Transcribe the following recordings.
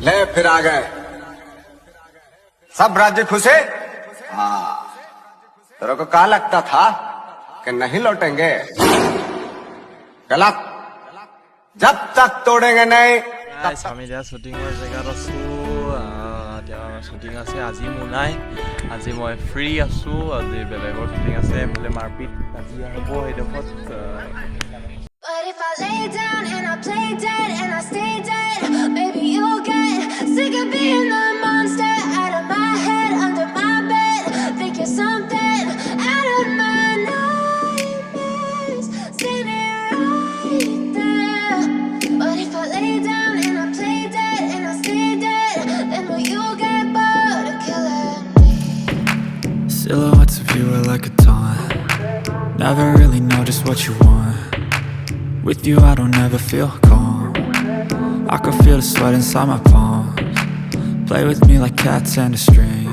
ले फिर आ गए सब राज्य खुशे। हाँ, तेरे को क्या लगता था कि नहीं लौटेंगे? गलत। जब तक तोड़ेंगे नहीं। আমি এতিয়া শ্বুটিঙৰ জেগাত আছোঁ। এতিয়া শ্বুটিং আছে আজি মোৰ নাই। আজি মই ফ্ৰী আছোঁ। আজি বেলেগৰ শ্বুটিং আছে এইফালে মাৰপিট আজি হ'ব সেইডোখৰত। But if I lay down and I play dead and I stay dead, maybe you'll get sick of being the monster out of my head, under my bed. Think you're something out of my nightmares, standing right there. But if I lay down and I play dead and I stay dead, then will you get bored of killing me? Silhouettes of you are like a taunt. Never really know just what you want. With you I don't ever feel calm. I can feel the sweat inside my palms. Play with me like cats and a string.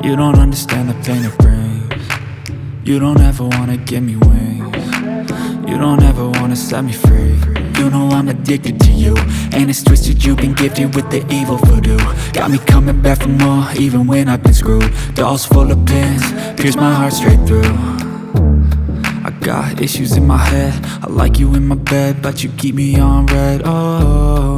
You don't understand the pain it brings. You don't ever wanna give me wings. You don't ever wanna set me free. You know I'm addicted to you, and it's twisted, you've been gifted with the evil voodoo. Got me coming back for more, even when I've been screwed. Dolls full of pins, pierce my heart straight through. I got issues in my head, I like you in my bed, but you keep me on red. Oh,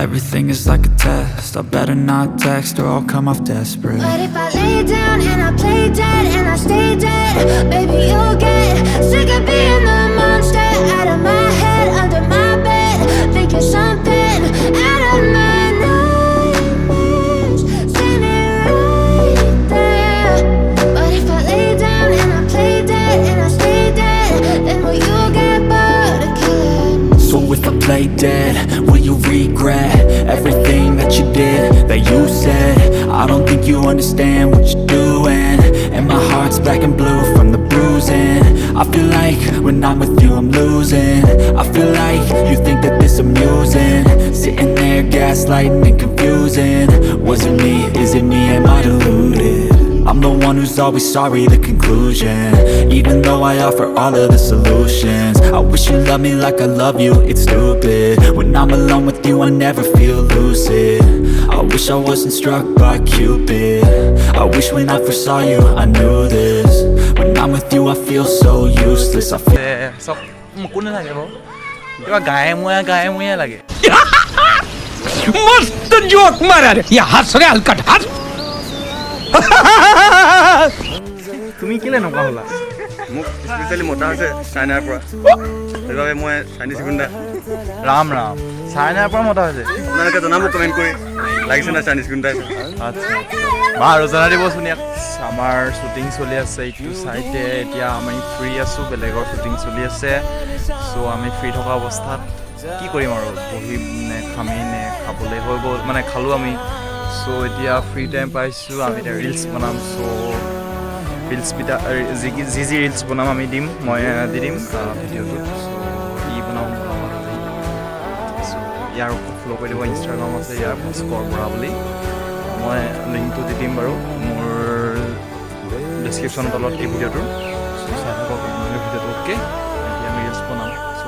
everything is like a test, I better not text or I'll come off desperate. But if I lay down and I play dead and I stay dead, baby you'll get sick of being the monster out of my head, under my bed. Think you're something out of my nightmares, standing right there. But if I lay down and I play dead and I stay dead, then will you get bored of killing me? So if I play dead, will you regret everything that you did, that you said? I don't think you understand what you're doing, and my heart's black and blue from the bruising. I feel like when I'm with you I'm losing. I feel like you think that this amusing, sitting there gaslighting and confusing. Was it me? Is it me? Am I deluded? I'm the one who's always sorry, the conclusion. Even though I offer all of the solutions, I wish you loved me like I love you, it's stupid. When I'm alone with you I never feel lucid. I wish I wasn't struck by Cupid. I wish when I first saw you I knew this. When I'm with you I feel so useless. I feel চব কোনে লাগে বাৰু কিবা গায়ে মুয়ে লাগে। मस्त joke मारा रे या हंस रे हलकट हंस। তুমি কেলে নকা হলা? মোক স্পেচিয়েলি মতা আছে চাইনাৰ পৰা, সেইবাবে মই চাইনিজ গুণ্ডা। ৰাম ৰাম, চাইনাৰ পৰা মতা হৈছে? আপোনালোকে জনাব কমেণ্ট কৰি, লাগিছে না চাইনিজ গুণ্ডা। আচ্ছা বাৰু জনাই দিবচোন ইয়াক। আমাৰ শ্বুটিং চলি আছে এইটো চাইডে, এতিয়া আমি ফ্ৰী আছোঁ, বেলেগৰ শ্বুটিং চলি আছে। চ' আমি ফ্ৰী থকা অৱস্থাত কি কৰিম আৰু, বহি নে খামি নে খাবলৈ হৈ গ'ল, মানে খালোঁ আমি। চ' এতিয়া ফ্ৰী টাইম পাইছোঁ, আমি এতিয়া ৰিলচ বনাম। চ' ৰিলচকেইটা যি ৰিলচ বনাম আমি দিম, মই দি দিম ভিডিঅ'টোত। চ' ই বনাম চ' ইয়াৰ ফ'ল' কৰি দিব, ইনষ্টাগ্ৰাম আছে ইয়াৰ স্ক'ৰ কৰা বুলি, মই লিংকটো দি দিম বাৰু মোৰ ডেছক্ৰিপশ্যনৰ তলত এই ভিডিঅ'টোৰ। চ' চাই থাকক ভিডিঅ'টো। অ'কে, এতিয়া আমি ৰিলচ বনাম, চ'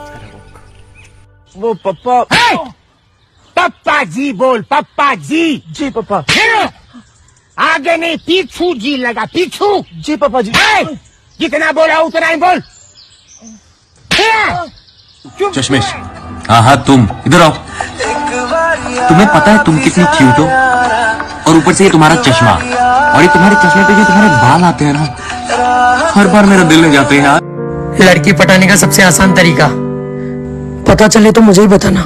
চাই থাকক। वो पप्पा पप्पा जी बोल, पप्पा जी। जी पापा। आगे नहीं पीछू जी लगा, पीछू। जी पापा जी। जितना बोला उतना ही बोल। चश्मेश, हाँ तुम इधर आओ। तुम्हें पता है तुम कितनी क्यूट हो, और ऊपर से ये तुम्हारा चश्मा, और ये तुम्हारे चश्मे पे जो तुम्हारे बाल आते हैं ना, हर बार मेरा दिल लग जाते हैं यार। लड़की पटाने का सबसे आसान तरीका पता चले तो मुझे ही बताना।